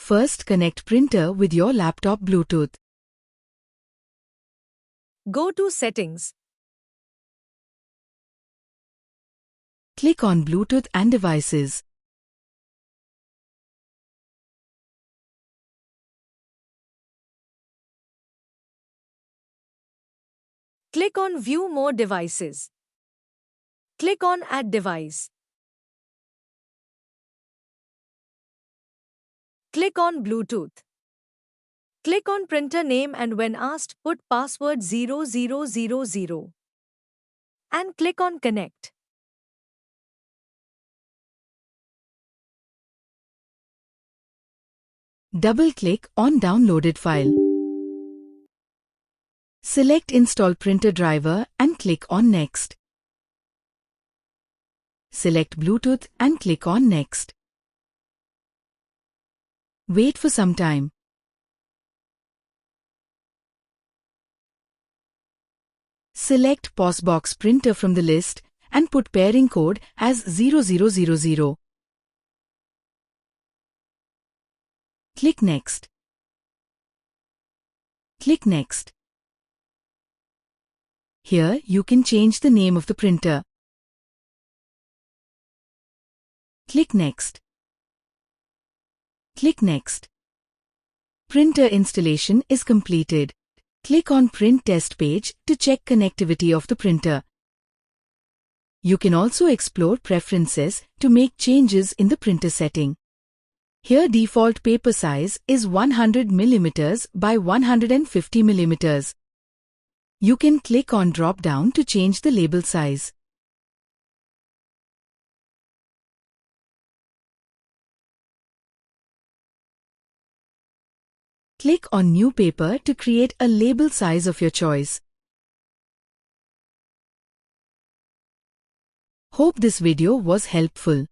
First, connect printer with your laptop Bluetooth. Go to Settings. Click on Bluetooth and Devices. Click on View More Devices. Click on Add Device. Click on Bluetooth. Click on printer name and when asked, put password 0000 and click on Connect. Double-click on downloaded file. Select Install Printer Driver and click on Next. Select Bluetooth and click on Next. Wait for some time. Select PosBox printer from the list and put pairing code as 0000. Click Next. Click Next. Here you can change the name of the printer. Click Next. Click Next. Printer installation is completed. Click on Print Test page to check connectivity of the printer. You can also explore preferences to make changes in the printer setting. Here default paper size is 100 mm by 150 mm. You can click on drop down to change the label size. Click on New Paper to create a label size of your choice. Hope this video was helpful.